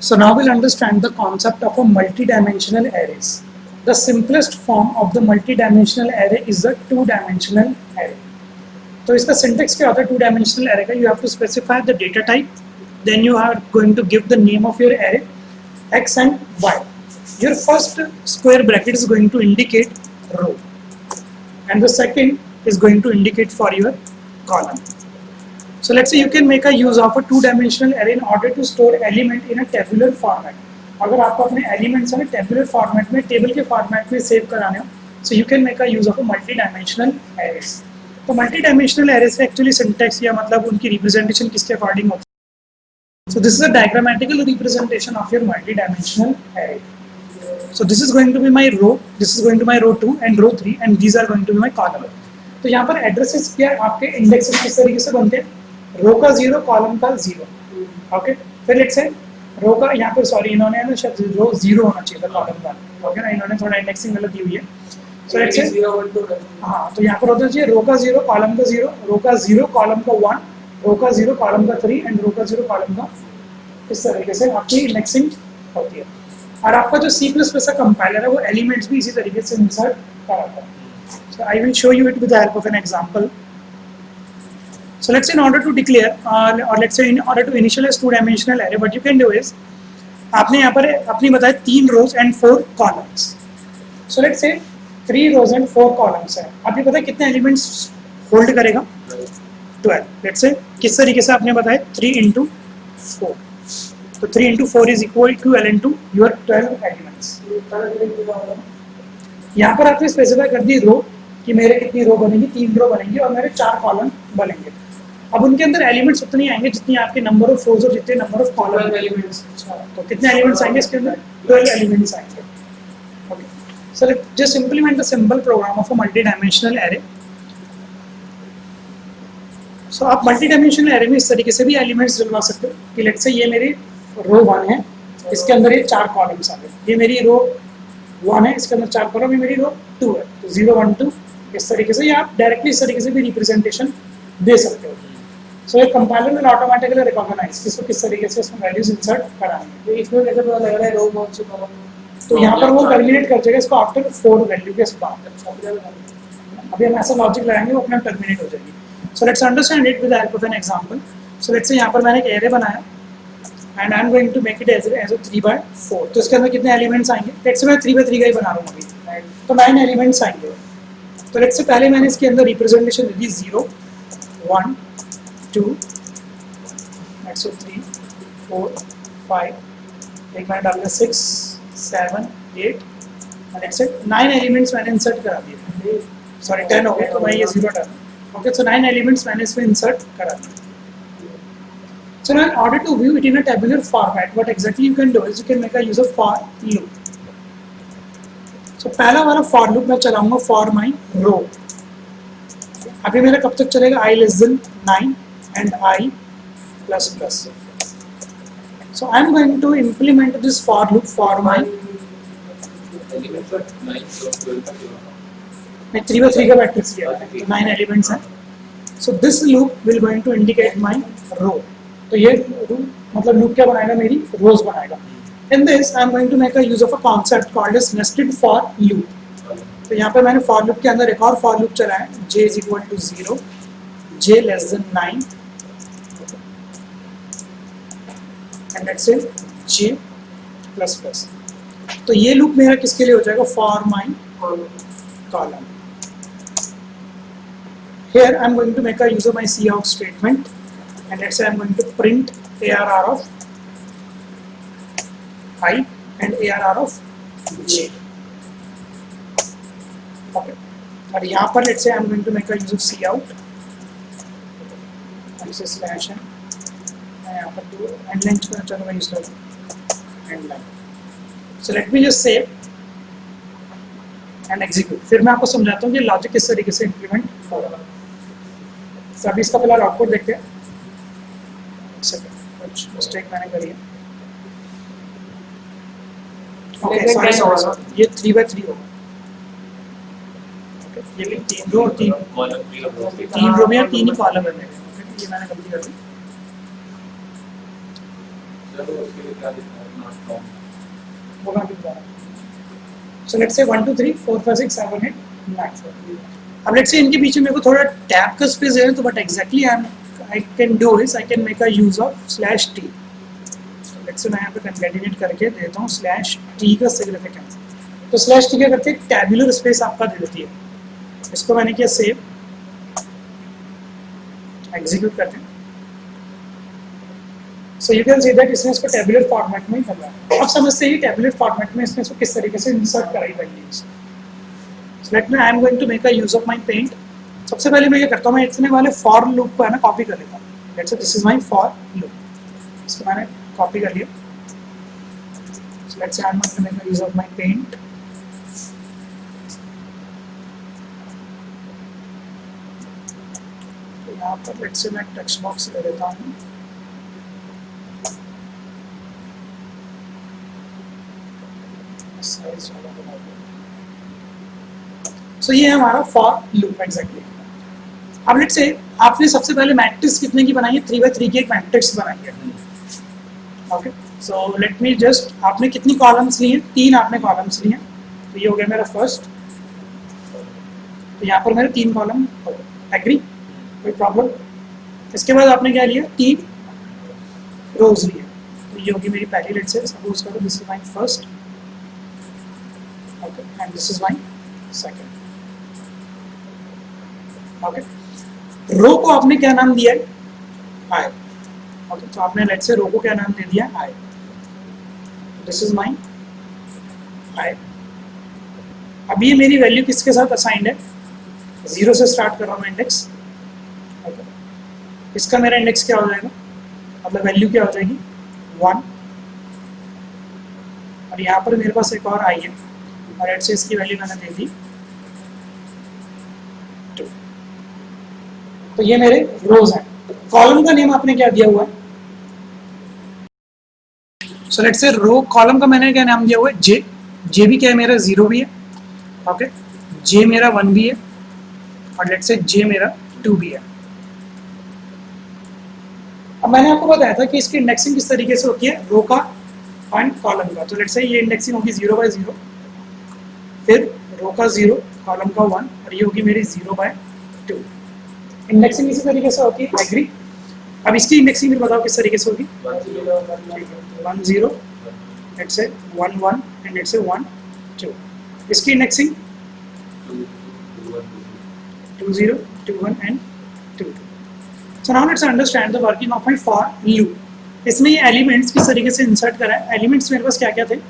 So now we'll understand the concept of a multi-dimensional arrays. The simplest form of the multi-dimensional array is a two-dimensional array. तो इसका syntax क्या होता है two-dimensional array का? You have to specify the data type, then you are going to give the name of your array, x and y. Your first square bracket is going to indicate row, and the second is going to indicate for your column. So let's say you can make a use of a two-dimensional array in order to store element in a tabular format. अगर आपको अपने elements में tabular format में table के format में save कराने हो, so you can make a use of a multi-dimensional arrays. तो multi-dimensional arrays का actually syntax या मतलब उनकी representation किसके according होती है? So this is a diagrammatical representation of your multi-dimensional array. So this is going to be my row, this is going to be my row 2 and row 3, and these are going to be my column. तो यहाँ पर addresses क्या आपके indexes किस तरीके से बनते हैं? रो का 0, कॉलम का 0. ओके, फिर लेट्स से रो का यहाँ पर सॉरी इन्होंने ना शायद रो 0 होना चाहिए था कॉलम का. ओके ना, इन्होंने थोड़ा इंडेक्सिंग गलत दी हुई है. सो लेट्स से हाँ, तो यहाँ पर होता है रो का 0, कॉलम का 0, रो का 0, कॉलम का 1, रो का 0, कॉलम का 3 एंड रो का 0, कॉलम का. इस तरीके से आपकी इंडेक्सिंग होती है. और आपका जो C++ का कंपाइलर है वो एलिमेंट्स भी इसी तरीके से इंसर्ट कराता है. So I will show you it with the help of an example. So let's say in order to declare or let's say in order to initialize two-dimensional array, what you can do is आपने यहाँ पर अपनी बताया 3 rows and 4 columns. So let's say 3 rows and 4 columns है. आपने पता है कितने elements hold करेगा? 12. Let's say किस तरीके से आपने बताया 3 into 4. तो 3 into 4 is equivalent to your 12 elements. यहाँ पर आपने स्पेसिफाई कर दी रो कि मेरे कितनी रो बनेंगी, 3 रो बनेंगी और मेरे 4 कॉलम बनेंगे. अब उनके अंदर एलिमेंट्स उतने आएंगे जितनी आपके नंबर ऑफ रोज और जितने नंबर ऑफ कॉलम एलिमेंट्स. तो कितने एलिमेंट्स आएंगे इसके अंदर? 12 एलिमेंट्स आएंगे. Okay, so let's just implement the simple program of a multi dimensional array. So आप मल्टी डायमेंशनल एरे में इस तरीके से भी एलिमेंट्स डलवा सकते हो कि लेट्स से ये मेरी रो 1 है, इसके अंदर ये 4 कॉलम्स आ गए. ये मेरी रो 1 है, इसके अंदर 4 कॉलम, ये मेरी रो 2 है. तो 0 1 2 इस तरीके से, या आप डायरेक्टली इस तरीके से भी रिप्रेजेंटेशन दे सकते हो. सो ये कंपाइलर विल ऑटोमेटिकली रिकॉग्नाइज किसको किस तरीके से इसमें वैल्यूज इंसर्ट कराएंगे. इसमें कैसे पता लग रहा है रो कौन सी कॉलम? तो यहाँ पर वो टर्मिनेट कर देगा इसको आफ्टर 4 वैल्यू के बाद. अभी हम ऐसा लॉजिक लगाएंगे वो अपना टर्मिनेट हो जाएगी. So let's understand it with the help of an example. So let's say यहाँ पर मैंने एक एरे बनाया and I am going to make it as a 3/4. तो इसके अंदर कितने एलिमेंट्स आएंगे? लेट्स से मैं 3/3 का ही बना रहा हूँ अभी, तो 9 एलिमेंट्स आएंगे. तो लेट्स से पहले मैंने इसके अंदर रिप्रेजेंटेशन दी 0 1 2 let's say 3 4 5, एक मैंने डाल दिया 6 7 8 और let's say 9 एलिमेंट्स मैंने इंसर्ट करा दिए. सॉरी 10 हो गए तो मैं ये 0 डाला. ओके, सो 9 एलिमेंट्स मैंने इसमें इंसर्ट करा दिए. So now in order to view it in a tabular format, what exactly you can do is you can make a use of for loop. So पहला वाला for loop मैं चलाऊंगा for my row. अभी मेरा कब तक चलेगा? I less than 9 and I plus plus. So I am going to implement this for loop for my 3/3 का मैट्रिक्स लिया है, 9 एलिमेंट्स हैं. So this loop will going to indicate my row. तो ये मतलब लूप क्या बनाएगा? मेरी रोज बनाएगा. In this I am going to make a use of a concept called as nested for loop. तो यहाँ पे मैंने for loop के अंदर एक और for loop चलाया है, j is equal to 0, j less than 9 and let's say j plus plus. तो ये लूप मेरा किसके लिए हो जाएगा? for my column. Here I am going to make a use of my cout statement and let's say I am going to print ARR of I and ARR of j. Okay. और यहाँ पर let's say I am going to make a use of cout and say slash n. मैं यहाँ पर 2 and length को चलो मैं use करूँ and line. So let me just save and execute. फिर मैं आपको समझाता हूँ कि लॉजिक किस तरीके से इम्प्लीमेंट होगा. तो अभी इसका पहला आउटपुट देखते हैं. कुछ मिस्टेक मैंने करी है. ओके, सॉरी ये 3/3 होगा. ओके, ये भी 3 रो और 3 रो में 3 ही कॉलम है. ये मैंने गलती कर दी. वो कहाँ दिख रहा है? So let's say 1 2 3 4 5 6 7 8 9. अब let's say इनके बीच में मेरे को थोड़ा टैब का स्पेस है तो but exactly I can do is I can make a use of /t. So let's say मैं यहाँ पे concatenate करके देता हूँ /t का सिग्निफिकेंस. तो /t क्या करते हैं? टैबुलर स्पेस आपका दे देती है. इसको मैंने किया सेव, एग्जीक्यूट करते हैं. So you can see that इसने इसको टैबुलर फॉर्मेट में ही कर रहा है. अब समझते हैं टैबुलर फॉर्मेट में इसने इसको किस तरीके से इंसर्ट कराई values. Let me I am going to make a use of my paint. सबसे पहले मैं ये करता हूँ, मैं इतने वाले फॉर लूप को है ना कॉपी कर लेता हूँ. Let's say this is my for loop. इसको मैंने कॉपी कर लिया. So let's say I am going to make a use of my paint. यहाँ पर लेट्स से मैं टेक्स्ट बॉक्स ले लेता हूँ. सो ये है हमारा फॉर लूप एग्जैक्टली. अब लेट्स से आपने सबसे पहले मैट्रिक्स कितने की बनाई है? 3x3 की एक मैट्रिक्स बनाई है. Okay, so let me just, आपने कितनी कॉलम्स ली हैं? 3 आपने कॉलम्स लिए हैं. तो ये हो गया मेरा फर्स्ट. तो यहाँ पर मेरे 3 कॉलम हो गए. एग्री? कोई प्रॉब्लम? इसके बाद आपने क्या लिया? 3 रोज लिए. तो ये होगी मेरी पहली. लेट्स से सपोज करो this is my first. Okay, and this is my second. Okay, रो को आपने क्या नाम दिया है? I. Okay, तो आपने लेट्स से रो को क्या नाम दे दिया? I. This is my I. अब ये मेरी वैल्यू किसके साथ असाइंड है? 0 से स्टार्ट कर रहा हूँ इंडेक्स. Okay. इसका मेरा इंडेक्स क्या हो जाएगा? मतलब वैल्यू क्या हो जाएगी? 1. और यहाँ पर मेरे पास एक और I है और लेट्स से इसकी वैल्यू मैंने दे दी 2. तो ये मेरे रोज हैं. कॉलम का नेम आपने क्या दिया हुआ है? सो लेट्स से रो कॉलम का मैंने क्या नाम दिया हुआ है? जे. जे भी क्या है मेरा? 0 भी है. ओके, जे मेरा 1 भी है और लेट्स से जे मेरा 2 भी है. अब मैंने आपको बताया था कि इसकी इंडेक्सिंग किस तरीके से होती है रो का एंड कॉलम का. तो लेट्स से ये इंडेक्सिंग होगी 0 by 0, फिर रो का 0, कॉलम का 1 और ये होगी मेरी 0 by 2. इंडेक्सिंग इसी तरीके से होती है. एग्री? अब इसकी इंडेक्सिंग भी बताओ किस तरीके से होगी? 1 0, let's say 1 1 and let's say 1 2. इसकी indexing 2 0 2 1 and 2 2. So now let's understand the working of my for loop. इसमें ये एलिमेंट्स किस तरीके से इंसर्ट करा है? एलिमेंट्स मेरे पास क्या क्या थे?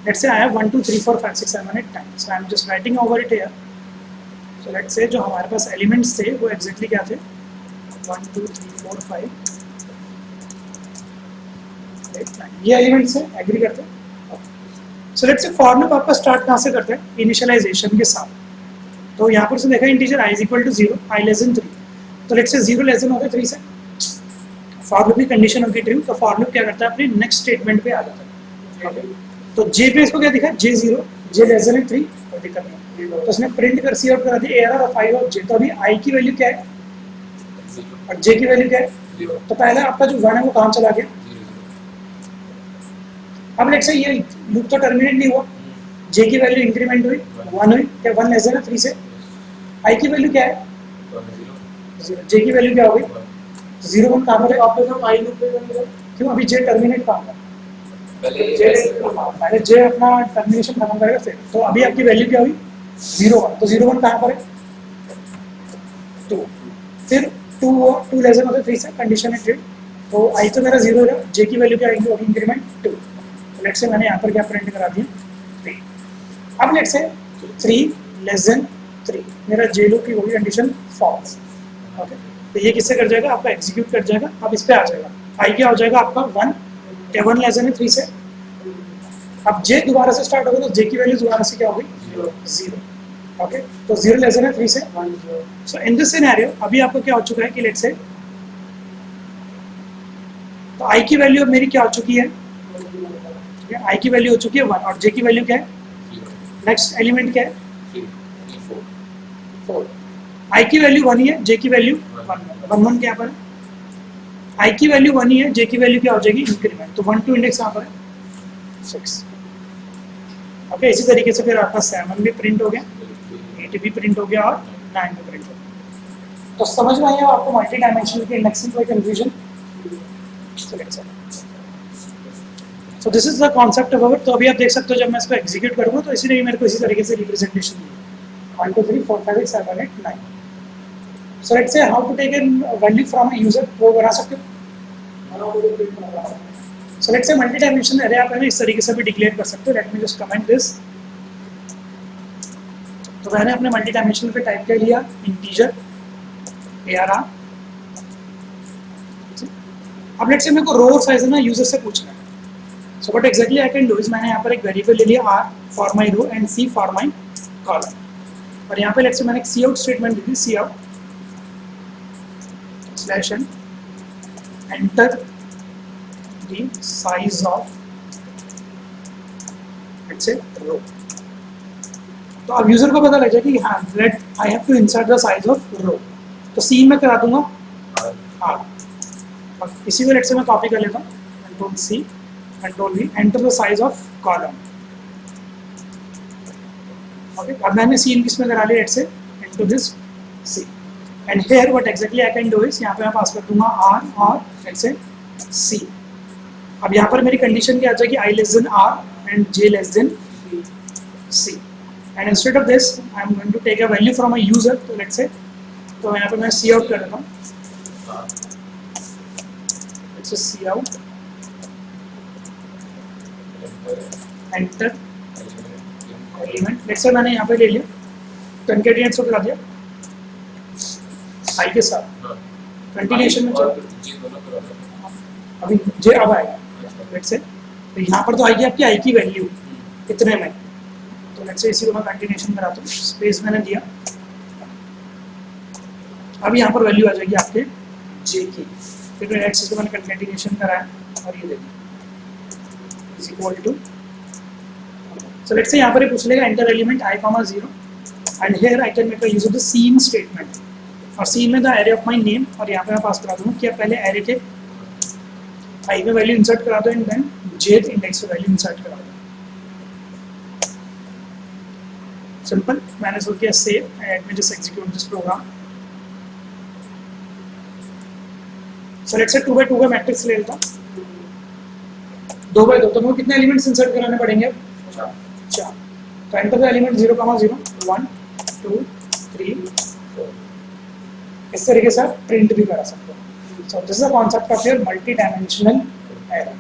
Let's say I have 1 2 3 4 5 6 7 8 9. So I'm just writing over it here. So let's say जो हमारे पास एलिमेंट्स थे वो एग्जैक्टली क्या थे? 1 2 3 4 5 8 9. ये एलिमेंट्स हैं. एग्री करते हैं? सो लेट्स से फॉर लूप आपका स्टार्ट कहाँ से करते हैं? इनिशियलाइजेशन के साथ. तो यहाँ पर से देखा integer i equal to 0, i less than 3. तो लेट्स से 0 लेस देन होता है 3 से. फॉर लूप की कंडीशन होगी ट्रू. तो फॉर लूप क्या करता है? अपने नेक्स्ट स्टेटमेंट पे आ जाता है. okay? तो जे पे इसको क्या दिखा? J0, J लेस देन 3, कोई दिक्कत नहीं. तो इसने प्रिंट कर सी आउट करा दिया error of i of j. तो अभी i की वैल्यू क्या है और j की वैल्यू क्या है? 0. तो पहले आपका जो 1 है वो कहाँ चला गया? अब लेट्स से ये लूप तो टर्मिनेट नहीं हुआ. j की वैल्यू इंक्रीमेंट हुई, 1 हुई. क्या 1 लेस देन 3 से? i की वैल्यू क्या है? 0. j की वैल्यू क्या हो गई? 0 1 कहाँ पर है? आप लोग i लूप पे क्यों? अभी j टर्मिनेट कहाँ पर? पहले जे अपना टर्मिनेशन खत्म करेगा फिर. तो अभी आपकी वैल्यू क्या हुई? 0 1. तो 0 1 कहाँ पर है? 2. फिर 2 लेस देन होता है 3 से. कंडीशन है ट्रू. तो आई तो मेरा 0 है. जे की वैल्यू क्या आएगी? होगी इंक्रीमेंट 2. तो लेट्स से मैंने यहाँ पर क्या प्रिंट करा दिया? 3. अब लेट्स से 3 लेस देन 3 मेरा जे लूप की होगी कंडीशन फॉल्स. ओके, तो ये किससे कर जाएगा? आपका एग्जीक्यूट कर जाएगा. अब इस पे आ जाएगा. आई क्या हो जाएगा आपका? 1. क्या 1 लेस देन 3 से? अब जे दोबारा से स्टार्ट होगा तो जे की वैल्यू दोबारा से क्या होगी? 0. ओके, तो 0 लेस देन 3 से 1 0. सो इन दिस सिनेरियो अभी आपको क्या हो चुका है कि लेट्स से तो आई की वैल्यू अब मेरी क्या हो चुकी है? आई की वैल्यू हो चुकी है 1 और जे की वैल्यू क्या है? नेक्स्ट एलिमेंट क्या है? 4. आई की वैल्यू 1 ही है, जे की वैल्यू 1 1 1 क्या पर है? आई की वैल्यू 1 ही है, जे की वैल्यू क्या हो जाएगी इंक्रीमेंट, तो 1 2 इंडेक्स यहाँ पर है 6। ओके, इसी तरीके से फिर आपका 7 भी प्रिंट हो गया, 8 भी प्रिंट हो गया और 9 भी प्रिंट हो गया। तो समझ में आया आपको मल्टी डायमेंशनल की इंडेक्सिंग कोई confusion? So this is the concept of it. तो अभी आप देख सकते हो जब मैं इसको एग्जीक्यूट करूँगा तो इसीलिए मेरे को इसी तरीके से रिप्रेजेंटेशन दी 1 2 3 4 5 6 7 8 9। So let's say how to take an value from a user, वो बना सकते हो। So let's say multi dimensional array आप इस तरीके से भी डिक्लेयर कर सकते हो। Let me just comment this. तो मैंने अपने मल्टी डायमेंशनल पे टाइप कर लिया इंटीजर ARR। अब लेट्स से मेरे को रो साइज है ना यूजर से पूछना है। So what exactly I can do is मैंने यहाँ पर एक वेरिएबल ले लिया R for my row and C for my column, और यहाँ पे लेट्स से मैंने एक सी आउट स्टेटमेंट दी थी, cout slash n enter the size of let's say row. तो अब यूजर को पता लग जाए कि हाँ let I have to insert the size of row, तो सी में करा दूंगा R। और इसी को लेट्स से मैं कॉपी कर लेता हूँ, control C control V, enter the size of column. Okay, अब मैंने सी किस में करा लिया, let's say into this C, and here what exactly I can do is यहाँ पे मैं पास कर दूंगा R और लेट्स से C। अब यहाँ पर मेरी कंडीशन क्या आ जाएगी, I less than R and J less than C, and instead of this I am going to take a value from a user. तो लेट्स से तो यहाँ पे मैं सी आउट कर देता हूँ, let's say C out enter element. Let's say मैंने यहाँ पे ले लिया कंकेटिनेट को करा दिया आई के साथ, कंटिन्यूएशन में चल अभी जे अब आएगा। लेट्स से तो यहाँ पर तो आएगी आपकी आई की वैल्यू इतने में, तो लेट्स से इसी को मैं कंटिन्यूएशन कराता हूँ, स्पेस मैंने दिया, अब यहाँ पर वैल्यू आ जाएगी आपके जे की, फिर लेट्स से मैंने कंटिन्यूएशन कराया और ये देखिए is equal to. So let's say यहाँ पर पूछ लेगा enter element I, 0 and here I can make a use of the scene statement, और scene में the array of my name, और यहाँ पे मैं पास करा दूँगा कि आप पहले array के I में वैल्यू इंसर्ट करा दो एंड देन jth इंडेक्स में वैल्यू इंसर्ट करा दो। सिंपल, मैंने सोच किया save and let me just execute this program. So let's say 2 by 2 का मैट्रिक्स ले लेता हूँ, 2 by 2, तो मुझे कितने एलिमेंट्स इंसर्ट कराने पड़ेंगे अब? 4। तो एंटर द एलिमेंट 0, 0 1 2 3 4। इस तरीके से आप प्रिंट भी करा सकते हो। So this is the concept of your multi dimensional array.